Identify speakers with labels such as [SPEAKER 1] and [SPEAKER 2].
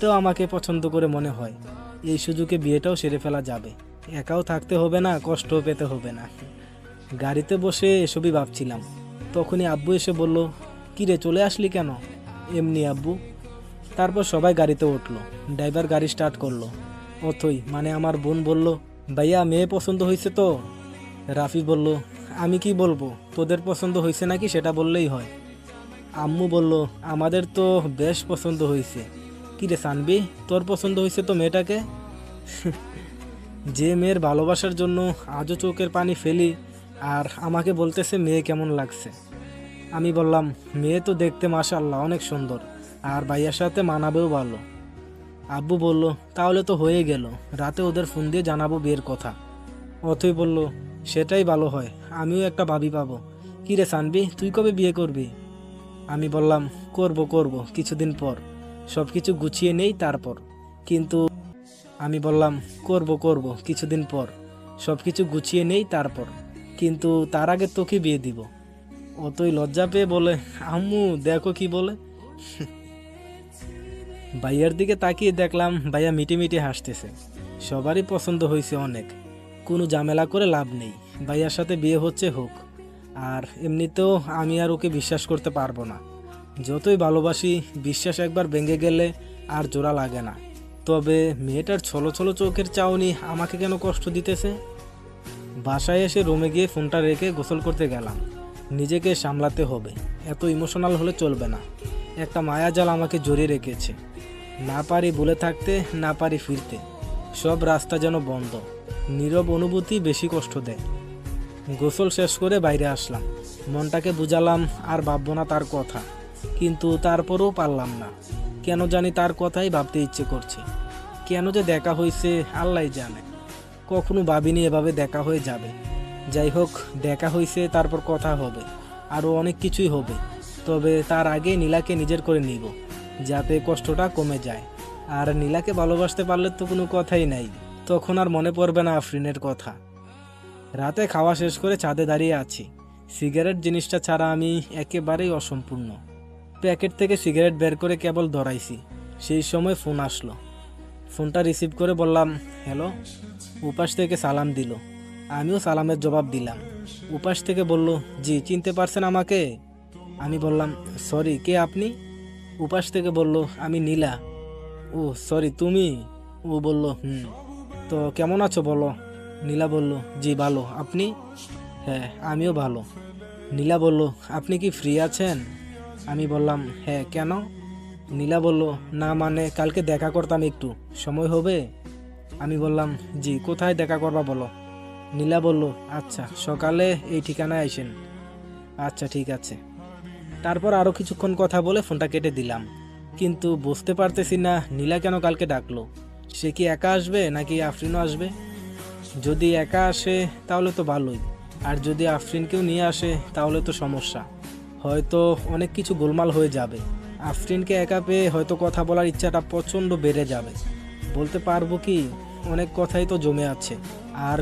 [SPEAKER 1] তো আমাকে পছন্দ করে মনে হয় এই সুযোগে বিয়েটাও সেরে ফেলা যাবে, একাও থাকতে হবে না, কষ্টও পেতে হবে না। গাড়িতে বসে এসবই ভাবছিলাম, তখনই আব্বু এসে বলল, কিরে চলে আসলি কেন? এমনি আব্বু। তারপর সবাই গাড়িতে উঠলো, ড্রাইভার গাড়ি স্টার্ট করলো। অথই মানে আমার বোন বলল, ভাইয়া মেয়ে পছন্দ হয়েছে তো? রাফি বলল, আমি কি বলবো, তোদের পছন্দ হয়েছে নাকি সেটা বললেই হয়। আম্মু বলল, আমাদের তো বেশ পছন্দ হয়েছে। কিরে সানবি, তোর পছন্দ হয়েছে তো মেয়েটাকে? যে মেয়ের ভালোবাসার জন্য আজও চোখের পানি ফেলি, আর আমাকে বলতেছে মেয়ে কেমন লাগছে। আমি বললাম, মেয়ে তো দেখতে মাশাআল্লাহ অনেক সুন্দর, আর ভাইয়ার সাথে মানাবেও ভালো। আব্বু বলল, তাহলে তো হয়ে গেল, রাতে ওদের ফোন দিয়ে জানাবো বিয়ের কথা। অথই বলল, সেটাই ভালো হয়, আমিও একটা ভাবি পাবো। কিরে সানবি, তুই কবে বিয়ে করবি? আমি বললাম, করব কিছুদিন পর, সব কিছু গুছিয়ে নেই তারপর। কিন্তু আমি বললাম, করব কিছুদিন পর, সব কিছু গুছিয়ে নেই তারপর, কিন্তু তার আগে তোকে বিয়ে দিব। অতই লজ্জা পেয়ে বলে, আম্মু দেখো কি বলে। ভাইয়ার দিকে তাকিয়ে দেখলাম ভাইয়া মিটি মিটি হাসতেছে। সবারই পছন্দ হয়েছে অনেক, কোনো ঝামেলা করে লাভ নেই, ভাইয়ার সাথে বিয়ে হচ্ছে হোক। আর এমনিতেও আমি আর ওকে বিশ্বাস করতে পারবো না, যতই ভালোবাসি বিশ্বাস একবার ভেঙে গেলে আর জোড়া লাগে না। তবে মেয়েটার ছলো ছলো চোখের চাউনি আমাকে কেন কষ্ট দিতেছে। বাসায় এসে রুমে গিয়ে ফোনটা রেখে গোসল করতে গেলাম। নিজেকে সামলাতে হবে, এত ইমোশনাল হলে চলবে না। একটা মায়াজাল আমাকে জড়িয়ে রেখেছে, না পারি ভুলে থাকতে, না পারি ফিরতে, সব রাস্তা যেন বন্ধ। নীরব অনুভূতি বেশি কষ্ট দেয়। গোসল শেষ করে বাইরে আসলাম, মনটাকে বুঝালাম আর ভাববো না তার কথা, কিন্তু তারপরেও পারলাম না। কেন জানি তার কথাই ভাবতে ইচ্ছে করছে। কেন যে দেখা হয়েছে আল্লাহ জানে, কখনো ভাবিনি এভাবে দেখা হয়ে যাবে। যাই হোক, দেখা হয়েছে, তারপর কথা হবে, আরও অনেক কিছুই হবে। তবে তার আগে নীলাকে নিজের করে নিব, যাতে কষ্টটা কমে যায়। আর নীলাকে ভালোবাসতে পারলে তো কোনো কথাই নাই, তখন আর মনে পড়বে না আফরিনের কথা। রাতে খাওয়া শেষ করে ছাদে দাঁড়িয়ে আছি। সিগারেট জিনিসটা ছাড়া আমি একেবারেই অসম্পূর্ণ। প্যাকেট থেকে সিগারেট বের করে কেবল ধরাইছি, সেই সময় ফোন আসলো। ফোনটা রিসিভ করে বললাম, হ্যালো। উপাস থেকে সালাম দিল, আমিও সালামের জবাব দিলাম। উপাস থেকে বলল, জি চিনতে পারছেন আমাকে? আমি বললাম, সরি কে আপনি? উপাস থেকে বলল, আমি নীলা। ও সরি তুমি? ও বলল, তো কেমন আছো বলো? নীলা বলল, জি ভালো, আপনি? হ্যাঁ আমিও ভালো। নীলা বলল, আপনি কি ফ্রি আছেন? আমি বললাম, হ্যাঁ কেন? নীলা বলল, না মানে কালকে দেখা করতাম, একটু সময় হবে? আমি বললাম, জি কোথায় দেখা করবা বলো? নীলা বলল, আচ্ছা সকালে এই ঠিকানায় আইসেন। আচ্ছা ঠিক আছে। তারপর আরও কিছুক্ষণ কথা বলে ফোনটা কেটে দিলাম। কিন্তু বুঝতে পারতেছি না নীলা কেন কালকে ডাকলো। সে কি একা আসবে নাকি আফরিনও আসবে? যদি একা আসে তাহলে তো ভালোই, আর যদি আফরিনকেও নিয়ে আসে তাহলে তো সমস্যা, হয়তো অনেক কিছু গোলমাল হয়ে যাবে। আফরিনকে একা পেয়ে হয়তো কথা বলার ইচ্ছাটা প্রচণ্ড বেড়ে যাবে। বলতে পারবো কি, অনেক কথাই তো জমে আছে, আর